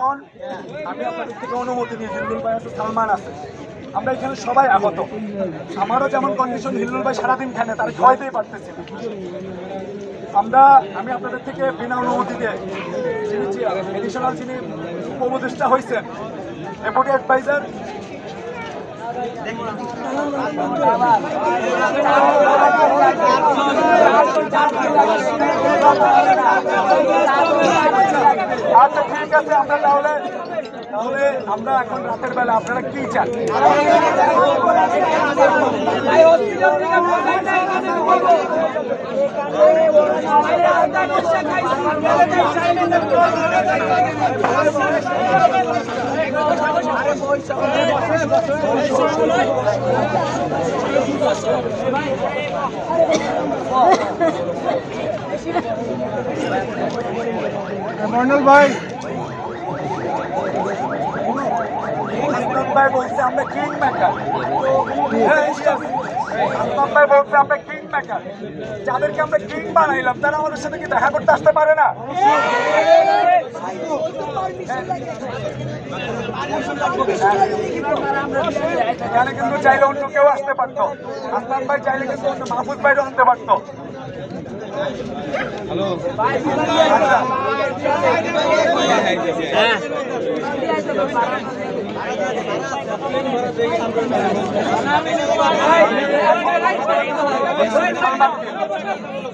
এখন আমি আপনাদের থেকে অনুমতি নিয়ে হিল্লুল ভাই আছে, সালমান আছে, আমরা এখানে সবাই আহত। আমারও যেমন কন্ডিশন, হিল্লুল ভাই সারাদিন খেলে, তার খাওয়াইতেই পারতেছি না। আমি আপনাদের থেকে বিনা অনুমতিতে যিনি এডিশনাল যিনি উপদেষ্টা হয়েছেন, ডেপুটি অ্যাডভাইজার, আচ্ছা ঠিক আছে, আমরা তাহলে আমরা এখন রাতের বেলা আপনারা কি চান? মন্ডল ভাই, আসলাম ভাই বলছে আমরা কিং মেকার। আসলাম ভাই বলছে আমরা কিং মেকার। যাদেরকে আমরা কিং বানাইলাম তারা আমাদের সাথে কি দেখা করতে আসতে পারে না? এখানে কিন্তু চাইলে অন্য কেউ আসতে পারতো। আসলাম ভাই চাইলে কিন্তু অন্য মাহফুজ ভাইও আনতে পারতো।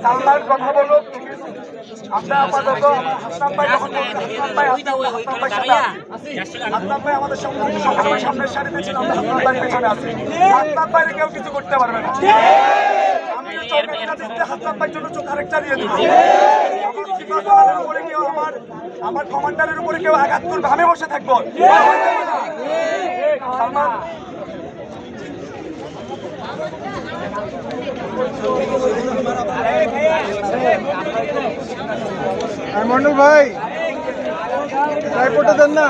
সালমান কথা বলুক। আমরা আপাতত হাসনাম ভাই আমাদের সামনের সারিতে ছিল, আমরা হাসনাম ভাই পেছনে আছি। হাসনাম ভাইরে কেউ কিছু করতে পারবে না। আমি হাসনাম ভাইয়ের জন্য চোখ আরেকটা দিয়ে দিব। আমার উপরে কেউ আমার কমান্ডারের উপরে কেউ আঘাত করবে, আমি বসে থাকবো। সালমান মন্ডল ভাই, রায়পুরটা দেন না।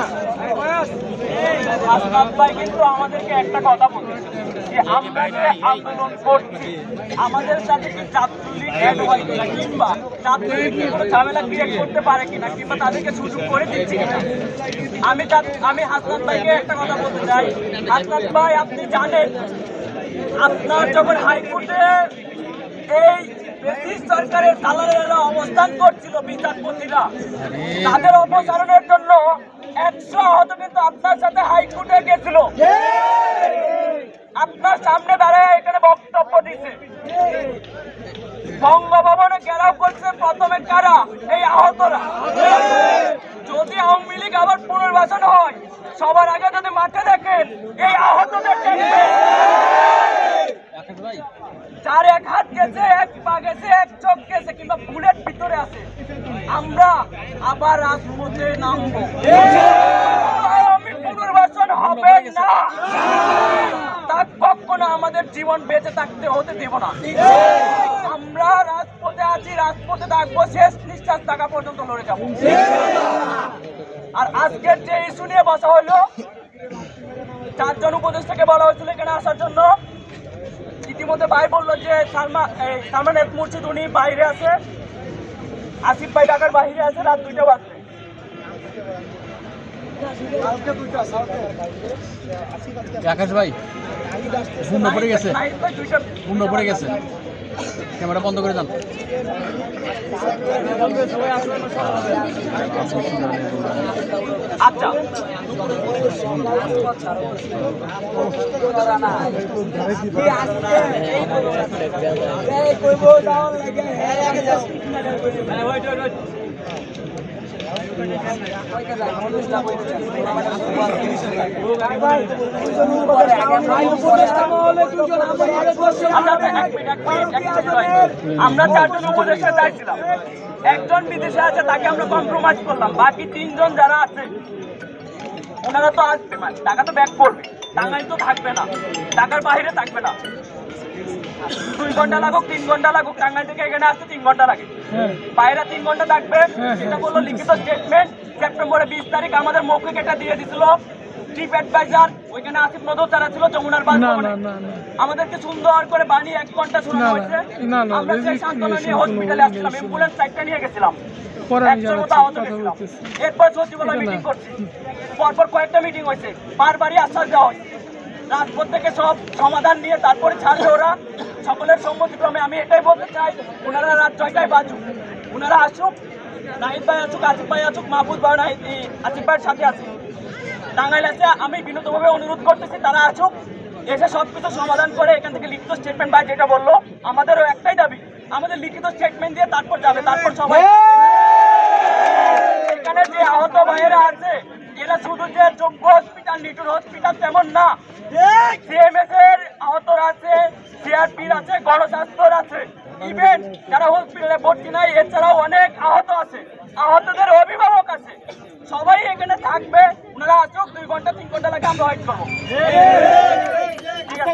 আসলাম ভাই কিন্তু আমাদেরকে একটা কথা বলেছে যে আমরা যে আন্দোলন করছি, আমাদের সাথে কি ছাত্রলীগ অ্যাড হয় কিনা, কিংবা ছাত্রলীগ কোনো ঝামেলা ক্রিয়েট করতে পারে কিনা, কিংবা তাদেরকে সুযোগ করে দিচ্ছে কিনা। আমি হাসনাত ভাইকে একটা কথা বলতে চাই। হাসনাত ভাই, আপনি জানেন আপনার যখন হাইকোর্টে এই ব্রিটিশ সরকারের দালালেরা অবস্থান করছিল, বিচারপতিরা, তাদের অপসারণের জন্য 100 আহত কিন্তু আপনার সাথে হাইকোর্টে গেছিল, আপনার সামনে দাঁড়ায় এখানে বক্তব্য দিছে। বঙ্গভবনে ঘেরাও করছে প্রথমে কারা? এই আহতরা। যদি আওয়ামী লীগ আবার পুনর্বাসন হয়, সবার আগে যদি মাঠে দেখেন এই আহতদের দেখবেন। যার এক হাত গেছে, এক পা গেছে, এক চোখ গেছে, কিংবা বুলেট ভিতরে আছে। আমরা আবার রাজপথে নামবো। পুনর্বাসন হবে না, তার কখনো আমাদের জীবন বেঁচে থাকতে হতে দেব না। আমরা রাজপথে আছি, রাজপথে থাকবো, শেষ নিঃশ্বাস থাকা পর্যন্ত লড়ে যাবো। আর আজকের যে ইস্যু নিয়ে বসা হলো, 4 জন উপদেষ্টাকে বলা হয়েছিল এখানে আসার জন্য। ইতিমধ্যে ভাই বললো যে সালমান এফ মুর্শিদ উনি বাইরে আছে, আসিফ ভাই ঢাকার বাইরে আছে, রাত 2টা বাজবে। আকাশ ভাই শূন্য পড়ে গেছে, শূন্য পড়ে গেছে, ক্যামেরা বন্ধ করে দেন। আচ্ছা, আমরা 4 জন উপদেষ্টা চাইছিলাম, একজন বিদেশে আছে, তাকে আমরা কম্প্রোমাইজ করলাম। বাকি 3 জন যারা আছে ওনারা তো আসবে, টাকা তো ব্যাক করবে, টাঙ্গাইল তো থাকবে না, ঢাকার বাইরে থাকবে না। 2 ঘন্টা লাগুক, 3 ঘন্টা লাগুক, টাঙ্গাইল থেকে এখানে আসতে 3 ঘন্টা লাগে, বাইরে 3 ঘন্টা থাকবে। সেটা বললো লিখিত স্টেটমেন্ট। সেপ্টেম্বরের 20 তারিখ আমাদের মৌখিক এটা দিয়ে দিছিল চিফ অ্যাডভাইজার, ওইখানে আসিফ নজর তারা ছিল যমুনার বাস। আমাদেরকে সুন্দর করে বানিয়ে 1 ঘন্টা শোনানো হয়েছে। আমরা সেই আন্দোলন নিয়ে হসপিটালে আসছিলাম, অ্যাম্বুলেন্স 4টা নিয়ে গেছিলাম। 100 মতো আহত হয়েছিলাম। এরপর সচিবালয় মিটিং করছি, পরপর কয়েকটা মিটিং হয়েছে, বারবারই আশ্বাস দেওয়া হয়েছে রাজপথ থেকে সব সমাধান নিয়ে তারপরে ছাড়বে ওরা সকলের সম্মতিক্রমে। আমি এটাই বলতে চাই, ওনারা রাত 6টায় বাজুক, ওনারা আসুক, নাহিদ ভাই আসুক, আসিফ ভাই আসুক, মাহফুজ ভাই আসিফ ভাইয়ের সাথে আছে টাঙ্গাইল আছে। আমি বিনীতভাবে অনুরোধ করতেছি তারা আসুক, এসে সবকিছু সমাধান করে এখান থেকে লিখিত স্টেটমেন্ট ভাই যেটা বললো, আমাদেরও একটাই দাবি, আমাদের লিখিত স্টেটমেন্ট দিয়ে তারপর যাবে, তারপর সবাই এখানে যে আহত ভাইয়েরা আছে এরা শুধু যে যোগ্য হসপিটাল, নিটুর হসপিটাল তেমন না, সিএমএস এর আহতরা আছে, সিআরপির আছে, গণস্বাস্থ্যর আছে, ইভেন যারা হসপিটালে ভর্তি নাই এছাড়াও অনেক আহত আছে, আহতদের অভিভাবক আছে, সবাই এখানে থাকবে। ওনারা আসুক, 2 ঘন্টা 3 ঘন্টা লাগে আমরা ওয়েট করবো। ঠিক আছে।